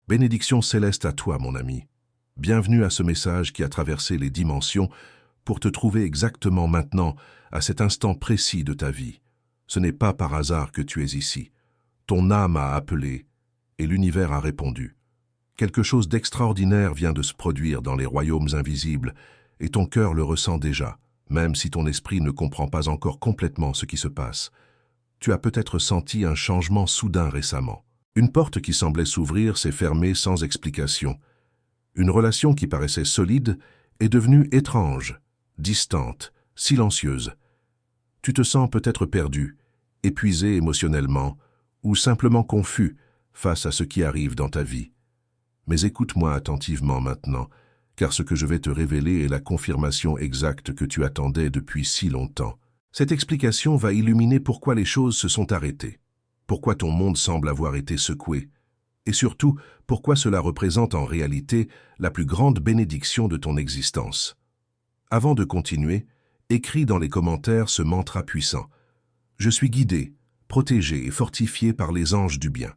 Bénédiction céleste à toi, mon ami. Bienvenue à ce message qui a traversé les dimensions pour te trouver exactement maintenant, à cet instant précis de ta vie. Ce n'est pas par hasard que tu es ici. Ton âme a appelé et l'univers a répondu. Quelque chose d'extraordinaire vient de se produire dans les royaumes invisibles et ton cœur le ressent déjà, même si ton esprit ne comprend pas encore complètement ce qui se passe. Tu as peut-être senti un changement soudain récemment. Une porte qui semblait s'ouvrir s'est fermée sans explication. Une relation qui paraissait solide est devenue étrange, distante, silencieuse. Tu te sens peut-être perdu, épuisé émotionnellement, ou simplement confus face à ce qui arrive dans ta vie. Mais écoute-moi attentivement maintenant, car ce que je vais te révéler est la confirmation exacte que tu attendais depuis si longtemps. Cette explication va illuminer pourquoi les choses se sont arrêtées, pourquoi ton monde semble avoir été secoué, et surtout pourquoi cela représente en réalité la plus grande bénédiction de ton existence. Avant de continuer, écris dans les commentaires ce mantra puissant. Je suis guidé, protégé et fortifié par les anges du bien.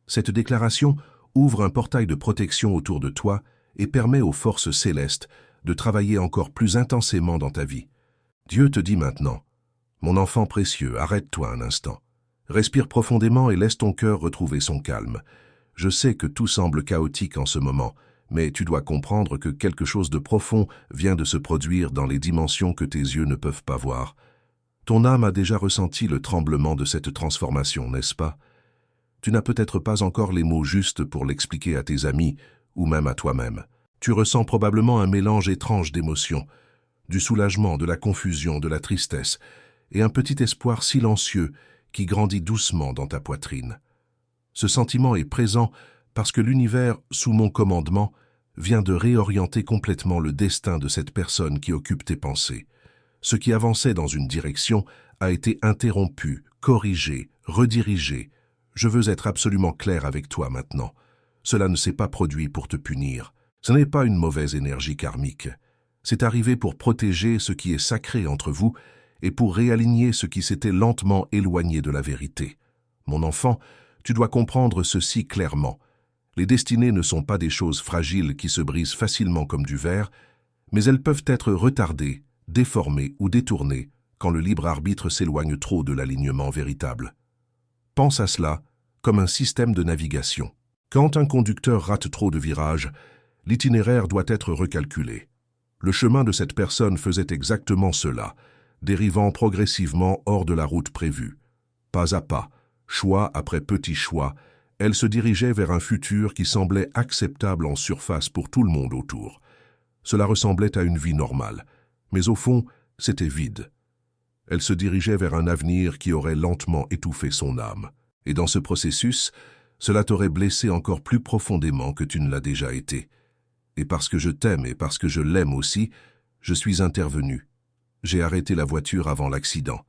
Cette déclaration ouvre un portail de protection autour de toi et permet aux forces célestes de travailler encore plus intensément dans ta vie. Dieu te dit maintenant, mon enfant précieux, arrête-toi un instant. Respire profondément et laisse ton cœur retrouver son calme. Je sais que tout semble chaotique en ce moment, mais tu dois comprendre que quelque chose de profond vient de se produire dans les dimensions que tes yeux ne peuvent pas voir. Ton âme a déjà ressenti le tremblement de cette transformation, n'est-ce pas? Tu n'as peut-être pas encore les mots justes pour l'expliquer à tes amis ou même à toi-même. Tu ressens probablement un mélange étrange d'émotions, du soulagement, de la confusion, de la tristesse, et un petit espoir silencieux qui grandit doucement dans ta poitrine. Ce sentiment est présent parce que l'univers, sous mon commandement, vient de réorienter complètement le destin de cette personne qui occupe tes pensées. Ce qui avançait dans une direction a été interrompu, corrigé, redirigé. Je veux être absolument clair avec toi maintenant. Cela ne s'est pas produit pour te punir. Ce n'est pas une mauvaise énergie karmique. C'est arrivé pour protéger ce qui est sacré entre vous et pour réaligner ce qui s'était lentement éloigné de la vérité. Mon enfant, tu dois comprendre ceci clairement. Les destinées ne sont pas des choses fragiles qui se brisent facilement comme du verre, mais elles peuvent être retardées, déformées ou détournées quand le libre arbitre s'éloigne trop de l'alignement véritable. Pense à cela comme un système de navigation. Quand un conducteur rate trop de virages, l'itinéraire doit être recalculé. Le chemin de cette personne faisait exactement cela, dérivant progressivement hors de la route prévue. Pas à pas, choix après petit choix, elle se dirigeait vers un futur qui semblait acceptable en surface pour tout le monde autour. Cela ressemblait à une vie normale, mais au fond, c'était vide. Elle se dirigeait vers un avenir qui aurait lentement étouffé son âme. Et dans ce processus, cela t'aurait blessé encore plus profondément que tu ne l'as déjà été. Et parce que je t'aime et parce que je l'aime aussi, je suis intervenu. J'ai arrêté la voiture avant l'accident.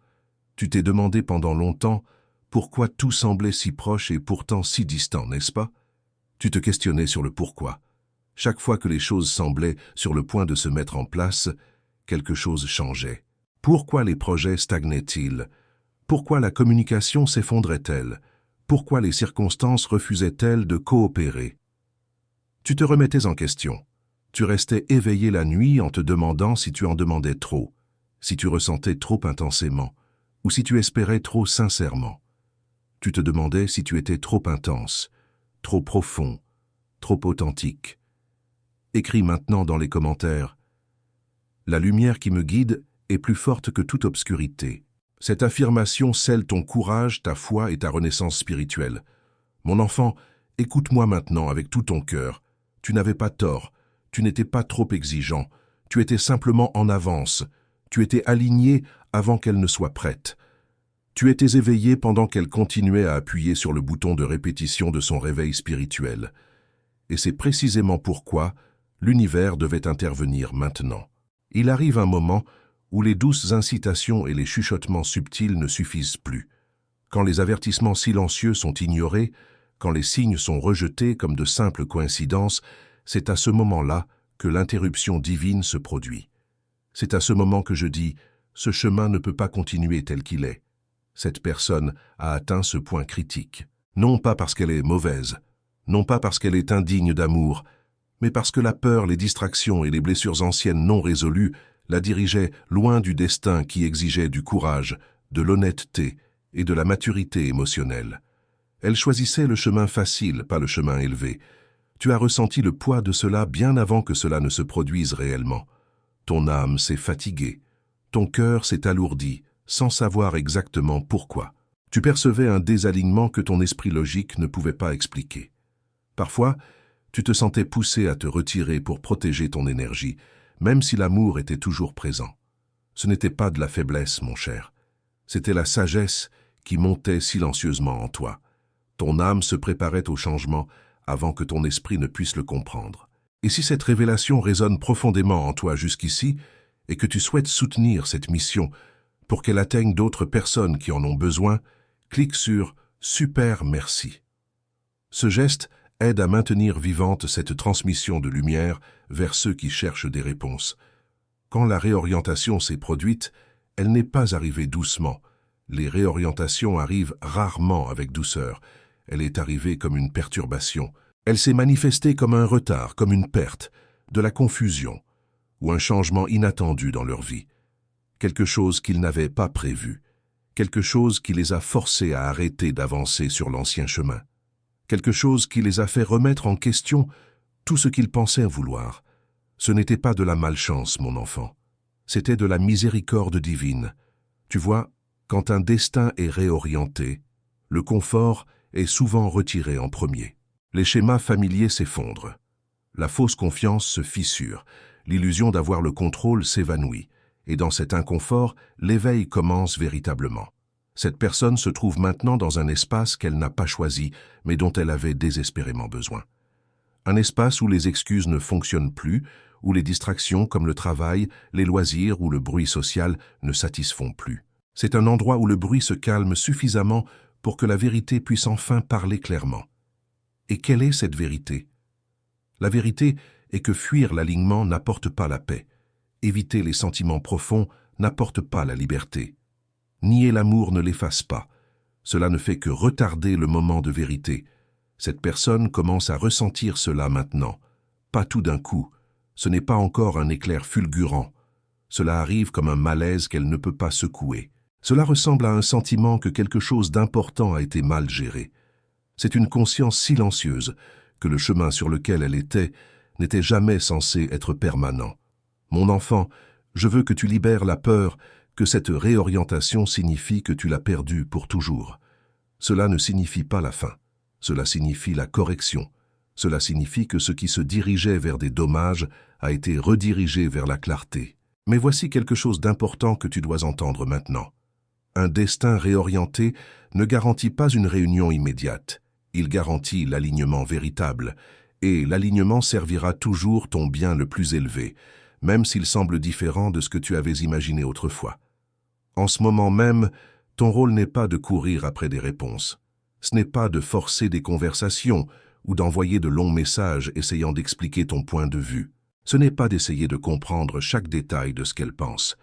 Tu t'es demandé pendant longtemps pourquoi tout semblait si proche et pourtant si distant, n'est-ce pas? Tu te questionnais sur le pourquoi. Chaque fois que les choses semblaient sur le point de se mettre en place, quelque chose changeait. Pourquoi les projets stagnaient-ils? Pourquoi la communication s'effondrait-elle? Pourquoi les circonstances refusaient-elles de coopérer? Tu te remettais en question. Tu restais éveillé la nuit en te demandant si tu en demandais trop, si tu ressentais trop intensément, ou si tu espérais trop sincèrement. Tu te demandais si tu étais trop intense, trop profond, trop authentique. Écris maintenant dans les commentaires. La lumière qui me guide est plus forte que toute obscurité. Cette affirmation scelle ton courage, ta foi et ta renaissance spirituelle. Mon enfant, écoute-moi maintenant avec tout ton cœur. Tu n'avais pas tort, tu n'étais pas trop exigeant, tu étais simplement en avance, tu étais aligné avant qu'elle ne soit prête. Tu étais éveillé pendant qu'elle continuait à appuyer sur le bouton de répétition de son réveil spirituel. Et c'est précisément pourquoi l'univers devait intervenir maintenant. Il arrive un moment où les douces incitations et les chuchotements subtils ne suffisent plus. Quand les avertissements silencieux sont ignorés, quand les signes sont rejetés comme de simples coïncidences, c'est à ce moment-là que l'interruption divine se produit. C'est à ce moment que je dis « ce chemin ne peut pas continuer tel qu'il est ». Cette personne a atteint ce point critique. Non pas parce qu'elle est mauvaise, non pas parce qu'elle est indigne d'amour, mais parce que la peur, les distractions et les blessures anciennes non résolues la dirigeaient loin du destin qui exigeait du courage, de l'honnêteté et de la maturité émotionnelle. Elle choisissait le chemin facile, pas le chemin élevé. Tu as ressenti le poids de cela bien avant que cela ne se produise réellement. Ton âme s'est fatiguée, ton cœur s'est alourdi, sans savoir exactement pourquoi. Tu percevais un désalignement que ton esprit logique ne pouvait pas expliquer. Parfois, tu te sentais poussé à te retirer pour protéger ton énergie, même si l'amour était toujours présent. Ce n'était pas de la faiblesse, mon cher. C'était la sagesse qui montait silencieusement en toi. Ton âme se préparait au changement avant que ton esprit ne puisse le comprendre. Et si cette révélation résonne profondément en toi jusqu'ici, et que tu souhaites soutenir cette mission pour qu'elle atteigne d'autres personnes qui en ont besoin, clique sur « Super merci ». Ce geste aide à maintenir vivante cette transmission de lumière vers ceux qui cherchent des réponses. Quand la réorientation s'est produite, elle n'est pas arrivée doucement. Les réorientations arrivent rarement avec douceur. Elle est arrivée comme une perturbation. Elle s'est manifestée comme un retard, comme une perte, de la confusion, ou un changement inattendu dans leur vie. Quelque chose qu'ils n'avaient pas prévu. Quelque chose qui les a forcés à arrêter d'avancer sur l'ancien chemin. Quelque chose qui les a fait remettre en question tout ce qu'ils pensaient vouloir. Ce n'était pas de la malchance, mon enfant. C'était de la miséricorde divine. Tu vois, quand un destin est réorienté, le confort est souvent retiré en premier. Les schémas familiers s'effondrent. La fausse confiance se fissure. L'illusion d'avoir le contrôle s'évanouit. Et dans cet inconfort, l'éveil commence véritablement. Cette personne se trouve maintenant dans un espace qu'elle n'a pas choisi, mais dont elle avait désespérément besoin. Un espace où les excuses ne fonctionnent plus, où les distractions comme le travail, les loisirs ou le bruit social ne satisfont plus. C'est un endroit où le bruit se calme suffisamment pour que la vérité puisse enfin parler clairement. Et quelle est cette vérité? La vérité est que fuir l'alignement n'apporte pas la paix. Éviter les sentiments profonds n'apporte pas la liberté. Nier l'amour ne l'efface pas. Cela ne fait que retarder le moment de vérité. Cette personne commence à ressentir cela maintenant. Pas tout d'un coup. Ce n'est pas encore un éclair fulgurant. Cela arrive comme un malaise qu'elle ne peut pas secouer. Cela ressemble à un sentiment que quelque chose d'important a été mal géré. C'est une conscience silencieuse que le chemin sur lequel elle était n'était jamais censé être permanent. Mon enfant, je veux que tu libères la peur que cette réorientation signifie que tu l'as perdue pour toujours. Cela ne signifie pas la fin. Cela signifie la correction. Cela signifie que ce qui se dirigeait vers des dommages a été redirigé vers la clarté. Mais voici quelque chose d'important que tu dois entendre maintenant. Un destin réorienté ne garantit pas une réunion immédiate. Il garantit l'alignement véritable. Et l'alignement servira toujours ton bien le plus élevé, même s'il semble différent de ce que tu avais imaginé autrefois. En ce moment même, ton rôle n'est pas de courir après des réponses. Ce n'est pas de forcer des conversations ou d'envoyer de longs messages essayant d'expliquer ton point de vue. Ce n'est pas d'essayer de comprendre chaque détail de ce qu'elle pense.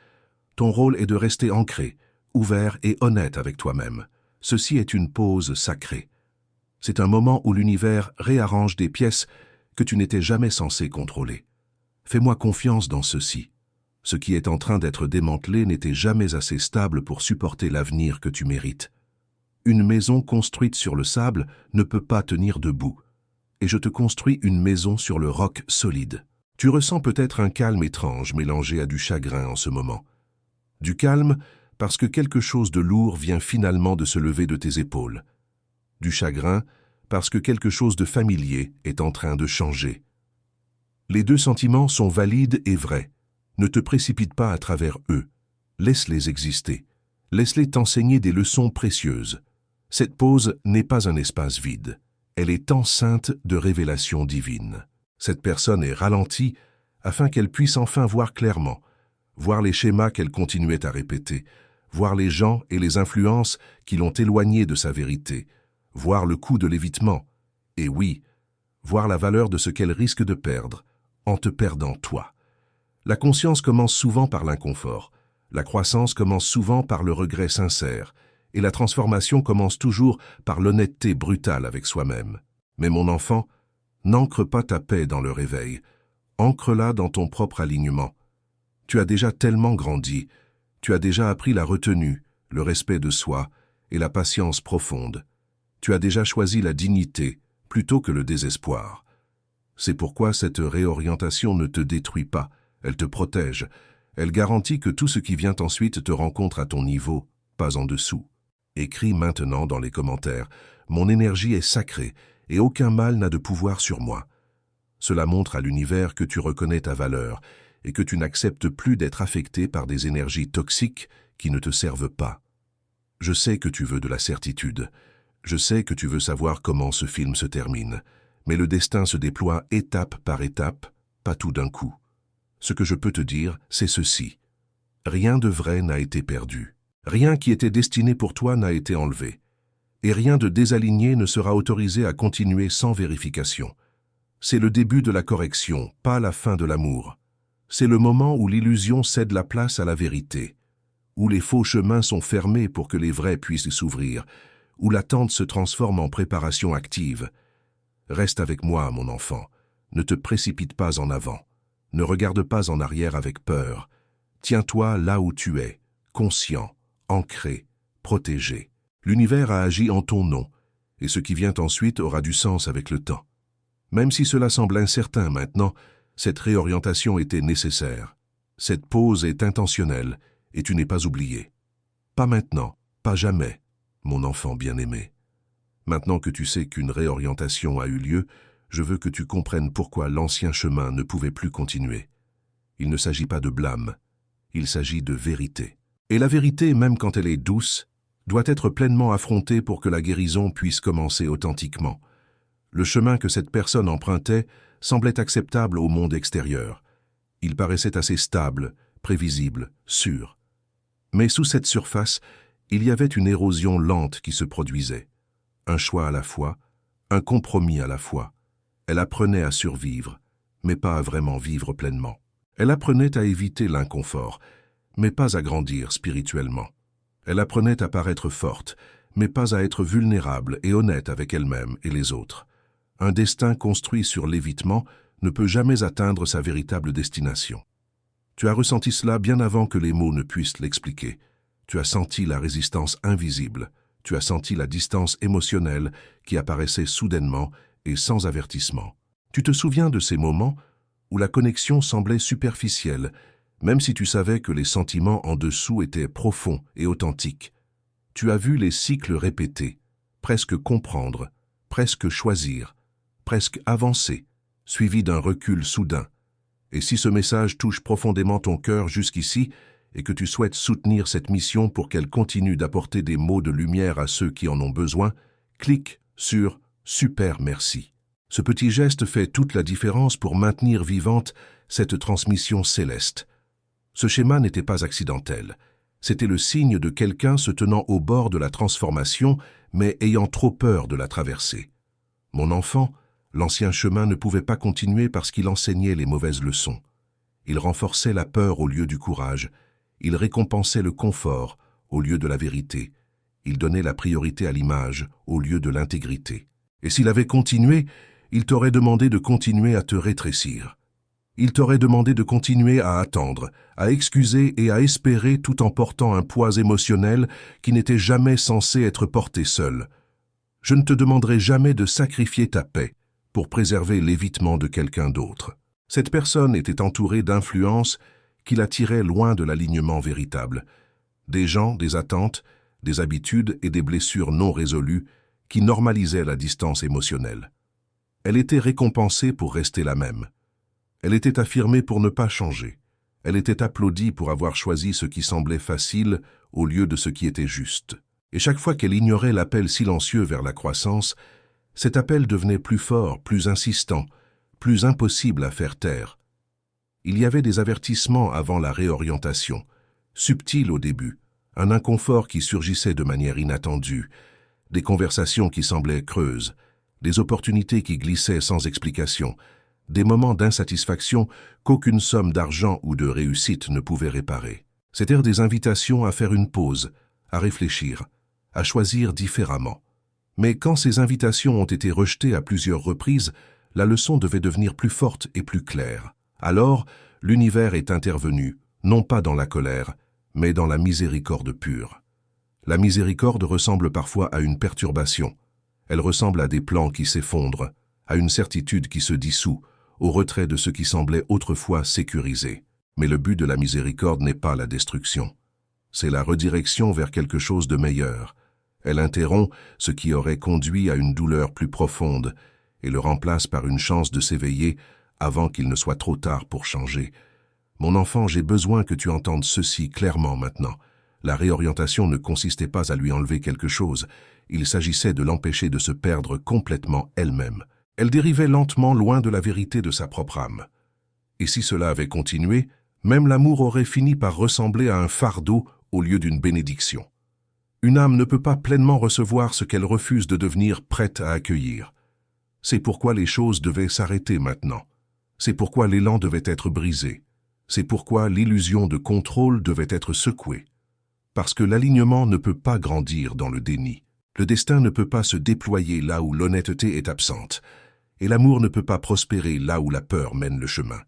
Ton rôle est de rester ancré, ouvert et honnête avec toi-même. Ceci est une pause sacrée. C'est un moment où l'univers réarrange des pièces que tu n'étais jamais censé contrôler. Fais-moi confiance dans ceci. Ce qui est en train d'être démantelé n'était jamais assez stable pour supporter l'avenir que tu mérites. Une maison construite sur le sable ne peut pas tenir debout. Et je te construis une maison sur le roc solide. Tu ressens peut-être un calme étrange mélangé à du chagrin en ce moment. Du calme parce que quelque chose de lourd vient finalement de se lever de tes épaules. Du chagrin parce que quelque chose de familier est en train de changer. Les deux sentiments sont valides et vrais. Ne te précipite pas à travers eux. Laisse-les exister. Laisse-les t'enseigner des leçons précieuses. Cette pause n'est pas un espace vide. Elle est enceinte de révélations divines. Cette personne est ralentie afin qu'elle puisse enfin voir clairement, voir les schémas qu'elle continuait à répéter, voir les gens et les influences qui l'ont éloignée de sa vérité, voir le coût de l'évitement, et oui, voir la valeur de ce qu'elle risque de perdre en te perdant toi. La conscience commence souvent par l'inconfort, la croissance commence souvent par le regret sincère, et la transformation commence toujours par l'honnêteté brutale avec soi-même. Mais mon enfant, n'ancre pas ta paix dans le réveil, ancre-la dans ton propre alignement. Tu as déjà tellement grandi, tu as déjà appris la retenue, le respect de soi et la patience profonde. Tu as déjà choisi la dignité plutôt que le désespoir. C'est pourquoi cette réorientation ne te détruit pas, elle te protège. Elle garantit que tout ce qui vient ensuite te rencontre à ton niveau, pas en dessous. Écris maintenant dans les commentaires « Mon énergie est sacrée et aucun mal n'a de pouvoir sur moi ». Cela montre à l'univers que tu reconnais ta valeur et que tu n'acceptes plus d'être affecté par des énergies toxiques qui ne te servent pas. Je sais que tu veux de la certitude. Je sais que tu veux savoir comment ce film se termine. Mais le destin se déploie étape par étape, pas tout d'un coup. Ce que je peux te dire, c'est ceci. Rien de vrai n'a été perdu. Rien qui était destiné pour toi n'a été enlevé. Et rien de désaligné ne sera autorisé à continuer sans vérification. C'est le début de la correction, pas la fin de l'amour. C'est le moment où l'illusion cède la place à la vérité, où les faux chemins sont fermés pour que les vrais puissent s'ouvrir, où l'attente se transforme en préparation active. Reste avec moi, mon enfant. Ne te précipite pas en avant. Ne regarde pas en arrière avec peur. Tiens-toi là où tu es, conscient, ancré, protégé. L'univers a agi en ton nom, et ce qui vient ensuite aura du sens avec le temps. Même si cela semble incertain maintenant, cette réorientation était nécessaire. Cette pause est intentionnelle, et tu n'es pas oublié. Pas maintenant, pas jamais, mon enfant bien-aimé. Maintenant que tu sais qu'une réorientation a eu lieu, je veux que tu comprennes pourquoi l'ancien chemin ne pouvait plus continuer. Il ne s'agit pas de blâme, il s'agit de vérité. Et la vérité, même quand elle est douce, doit être pleinement affrontée pour que la guérison puisse commencer authentiquement. Le chemin que cette personne empruntait semblait acceptable au monde extérieur. Il paraissait assez stable, prévisible, sûr. Mais sous cette surface, il y avait une érosion lente qui se produisait. Un choix à la fois, un compromis à la fois. Elle apprenait à survivre, mais pas à vraiment vivre pleinement. Elle apprenait à éviter l'inconfort, mais pas à grandir spirituellement. Elle apprenait à paraître forte, mais pas à être vulnérable et honnête avec elle-même et les autres. Un destin construit sur l'évitement ne peut jamais atteindre sa véritable destination. Tu as ressenti cela bien avant que les mots ne puissent l'expliquer. Tu as senti la résistance invisible. Tu as senti la distance émotionnelle qui apparaissait soudainement et sans avertissement. Tu te souviens de ces moments où la connexion semblait superficielle, même si tu savais que les sentiments en dessous étaient profonds et authentiques. Tu as vu les cycles répétés, presque comprendre, presque choisir, presque avancer, suivis d'un recul soudain. Et si ce message touche profondément ton cœur jusqu'ici, et que tu souhaites soutenir cette mission pour qu'elle continue d'apporter des mots de lumière à ceux qui en ont besoin, clique sur « Super merci ». Ce petit geste fait toute la différence pour maintenir vivante cette transmission céleste. Ce schéma n'était pas accidentel. C'était le signe de quelqu'un se tenant au bord de la transformation, mais ayant trop peur de la traverser. Mon enfant, l'ancien chemin ne pouvait pas continuer parce qu'il enseignait les mauvaises leçons. Il renforçait la peur au lieu du courage. Il récompensait le confort au lieu de la vérité. Il donnait la priorité à l'image au lieu de l'intégrité. Et s'il avait continué, il t'aurait demandé de continuer à te rétrécir. Il t'aurait demandé de continuer à attendre, à excuser et à espérer tout en portant un poids émotionnel qui n'était jamais censé être porté seul. Je ne te demanderai jamais de sacrifier ta paix pour préserver l'évitement de quelqu'un d'autre. Cette personne était entourée d'influences qui la tiraient loin de l'alignement véritable. Des gens, des attentes, des habitudes et des blessures non résolues qui normalisaient la distance émotionnelle. Elle était récompensée pour rester la même. Elle était affirmée pour ne pas changer. Elle était applaudie pour avoir choisi ce qui semblait facile au lieu de ce qui était juste. Et chaque fois qu'elle ignorait l'appel silencieux vers la croissance, cet appel devenait plus fort, plus insistant, plus impossible à faire taire. Il y avait des avertissements avant la réorientation, subtils au début, un inconfort qui surgissait de manière inattendue, des conversations qui semblaient creuses, des opportunités qui glissaient sans explication, des moments d'insatisfaction qu'aucune somme d'argent ou de réussite ne pouvait réparer. C'étaient des invitations à faire une pause, à réfléchir, à choisir différemment. Mais quand ces invitations ont été rejetées à plusieurs reprises, la leçon devait devenir plus forte et plus claire. Alors, l'univers est intervenu, non pas dans la colère, mais dans la miséricorde pure. La miséricorde ressemble parfois à une perturbation. Elle ressemble à des plans qui s'effondrent, à une certitude qui se dissout, au retrait de ce qui semblait autrefois sécurisé. Mais le but de la miséricorde n'est pas la destruction. C'est la redirection vers quelque chose de meilleur. Elle interrompt ce qui aurait conduit à une douleur plus profonde et le remplace par une chance de s'éveiller avant qu'il ne soit trop tard pour changer. Mon enfant, j'ai besoin que tu entendes ceci clairement maintenant. La réorientation ne consistait pas à lui enlever quelque chose, il s'agissait de l'empêcher de se perdre complètement elle-même. Elle dérivait lentement loin de la vérité de sa propre âme. Et si cela avait continué, même l'amour aurait fini par ressembler à un fardeau au lieu d'une bénédiction. Une âme ne peut pas pleinement recevoir ce qu'elle refuse de devenir prête à accueillir. C'est pourquoi les choses devaient s'arrêter maintenant. C'est pourquoi l'élan devait être brisé. C'est pourquoi l'illusion de contrôle devait être secouée. Parce que l'alignement ne peut pas grandir dans le déni. Le destin ne peut pas se déployer là où l'honnêteté est absente. Et l'amour ne peut pas prospérer là où la peur mène le chemin.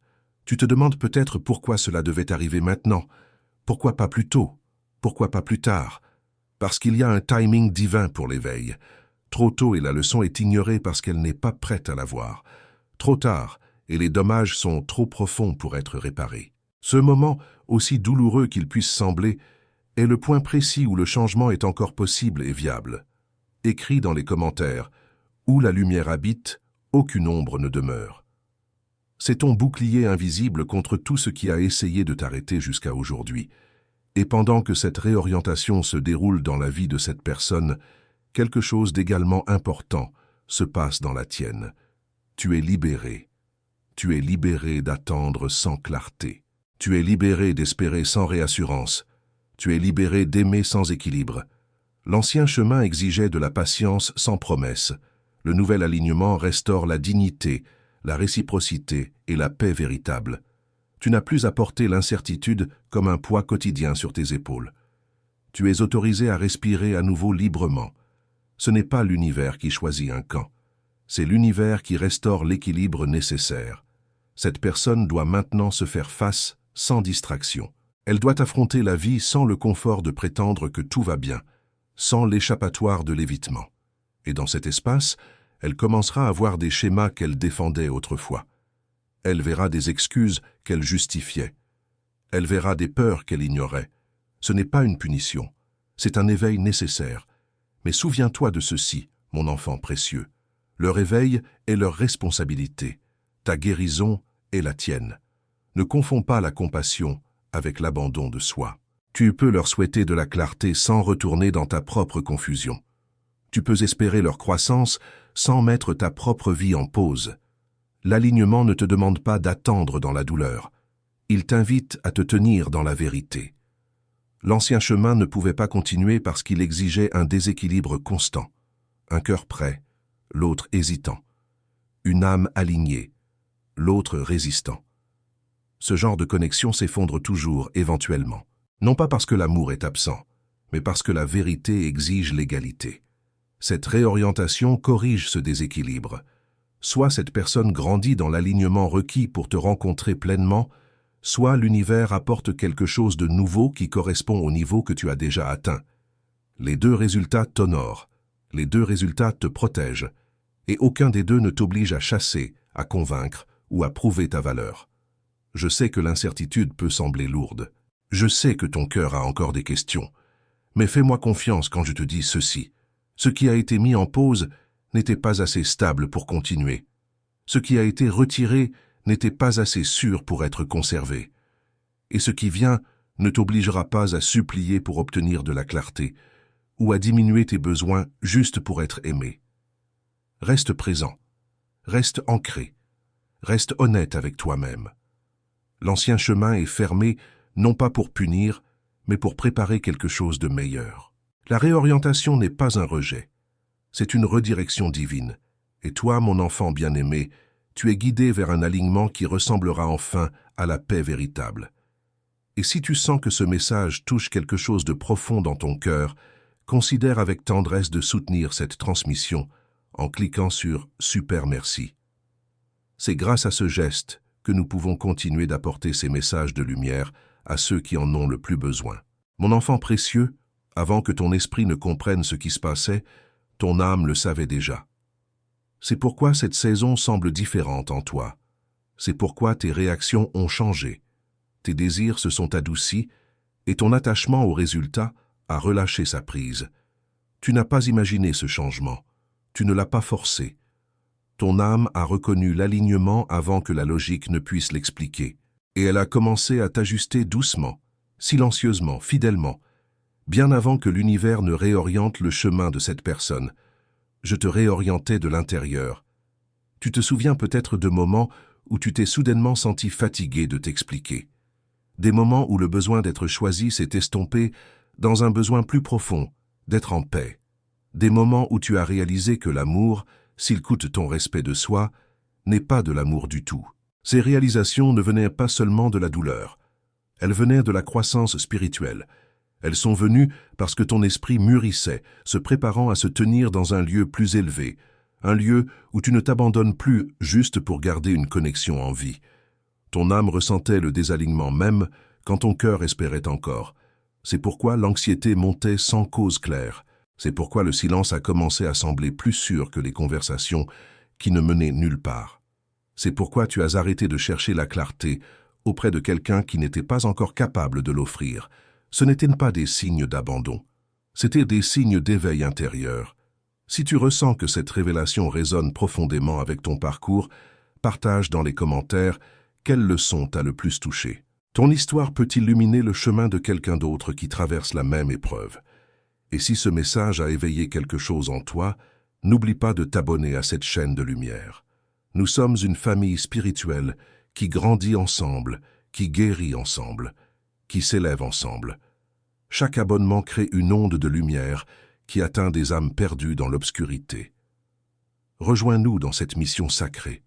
Tu te demandes peut-être pourquoi cela devait arriver maintenant. Pourquoi pas plus tôt? Pourquoi pas plus tard? Parce qu'il y a un timing divin pour l'éveil. Trop tôt et la leçon est ignorée parce qu'elle n'est pas prête à la voir. Trop tard et les dommages sont trop profonds pour être réparés. Ce moment, aussi douloureux qu'il puisse sembler, est le point précis où le changement est encore possible et viable. Écris dans les commentaires, où la lumière habite, aucune ombre ne demeure. C'est ton bouclier invisible contre tout ce qui a essayé de t'arrêter jusqu'à aujourd'hui. Et pendant que cette réorientation se déroule dans la vie de cette personne, quelque chose d'également important se passe dans la tienne. Tu es libéré. Tu es libéré d'attendre sans clarté. Tu es libéré d'espérer sans réassurance. Tu es libéré d'aimer sans équilibre. L'ancien chemin exigeait de la patience sans promesse. Le nouvel alignement restaure la dignité, la réciprocité et la paix véritable. Tu n'as plus à porter l'incertitude comme un poids quotidien sur tes épaules. Tu es autorisé à respirer à nouveau librement. Ce n'est pas l'univers qui choisit un camp. C'est l'univers qui restaure l'équilibre nécessaire. Cette personne doit maintenant se faire face sans distraction. Elle doit affronter la vie sans le confort de prétendre que tout va bien, sans l'échappatoire de l'évitement. Et dans cet espace, elle commencera à voir des schémas qu'elle défendait autrefois. Elle verra des excuses qu'elle justifiait. Elle verra des peurs qu'elle ignorait. Ce n'est pas une punition, c'est un éveil nécessaire. Mais souviens-toi de ceci, mon enfant précieux. Leur éveil est leur responsabilité. Ta guérison est la tienne. Ne confonds pas la compassion avec l'abandon de soi. Tu peux leur souhaiter de la clarté sans retourner dans ta propre confusion. Tu peux espérer leur croissance sans mettre ta propre vie en pause. L'alignement ne te demande pas d'attendre dans la douleur. Il t'invite à te tenir dans la vérité. L'ancien chemin ne pouvait pas continuer parce qu'il exigeait un déséquilibre constant. Un cœur prêt, l'autre hésitant. Une âme alignée, l'autre résistant. Ce genre de connexion s'effondre toujours, éventuellement. Non pas parce que l'amour est absent, mais parce que la vérité exige l'égalité. Cette réorientation corrige ce déséquilibre. Soit cette personne grandit dans l'alignement requis pour te rencontrer pleinement, soit l'univers apporte quelque chose de nouveau qui correspond au niveau que tu as déjà atteint. Les deux résultats t'honorent, les deux résultats te protègent, et aucun des deux ne t'oblige à chasser, à convaincre ou à prouver ta valeur. Je sais que l'incertitude peut sembler lourde. Je sais que ton cœur a encore des questions. Mais fais-moi confiance quand je te dis ceci. Ce qui a été mis en pause n'était pas assez stable pour continuer. Ce qui a été retiré n'était pas assez sûr pour être conservé. Et ce qui vient ne t'obligera pas à supplier pour obtenir de la clarté, ou à diminuer tes besoins juste pour être aimé. Reste présent, reste ancré, reste honnête avec toi-même. L'ancien chemin est fermé non pas pour punir, mais pour préparer quelque chose de meilleur. La réorientation n'est pas un rejet, c'est une redirection divine. Et toi, mon enfant bien-aimé, tu es guidé vers un alignement qui ressemblera enfin à la paix véritable. Et si tu sens que ce message touche quelque chose de profond dans ton cœur, considère avec tendresse de soutenir cette transmission en cliquant sur « Super merci ». C'est grâce à ce geste que nous pouvons continuer d'apporter ces messages de lumière à ceux qui en ont le plus besoin. Mon enfant précieux, avant que ton esprit ne comprenne ce qui se passait, ton âme le savait déjà. C'est pourquoi cette saison semble différente en toi. C'est pourquoi tes réactions ont changé. Tes désirs se sont adoucis et ton attachement au résultat a relâché sa prise. Tu n'as pas imaginé ce changement. Tu ne l'as pas forcé. Ton âme a reconnu l'alignement avant que la logique ne puisse l'expliquer. Et elle a commencé à t'ajuster doucement, silencieusement, fidèlement, bien avant que l'univers ne réoriente le chemin de cette personne. Je te réorientais de l'intérieur. Tu te souviens peut-être de moments où tu t'es soudainement senti fatigué de t'expliquer. Des moments où le besoin d'être choisi s'est estompé dans un besoin plus profond, d'être en paix. Des moments où tu as réalisé que l'amour, s'il coûte ton respect de soi, n'est pas de l'amour du tout. Ces réalisations ne venaient pas seulement de la douleur. Elles venaient de la croissance spirituelle. Elles sont venues parce que ton esprit mûrissait, se préparant à se tenir dans un lieu plus élevé, un lieu où tu ne t'abandonnes plus juste pour garder une connexion en vie. Ton âme ressentait le désalignement même quand ton cœur espérait encore. C'est pourquoi l'anxiété montait sans cause claire. C'est pourquoi le silence a commencé à sembler plus sûr que les conversations qui ne menaient nulle part. C'est pourquoi tu as arrêté de chercher la clarté auprès de quelqu'un qui n'était pas encore capable de l'offrir. Ce n'étaient pas des signes d'abandon, c'étaient des signes d'éveil intérieur. Si tu ressens que cette révélation résonne profondément avec ton parcours, partage dans les commentaires quelle leçon t'a le plus touché. Ton histoire peut illuminer le chemin de quelqu'un d'autre qui traverse la même épreuve. Et si ce message a éveillé quelque chose en toi, n'oublie pas de t'abonner à cette chaîne de lumière. Nous sommes une famille spirituelle qui grandit ensemble, qui guérit ensemble, qui s'élève ensemble. Chaque abonnement crée une onde de lumière qui atteint des âmes perdues dans l'obscurité. Rejoins-nous dans cette mission sacrée.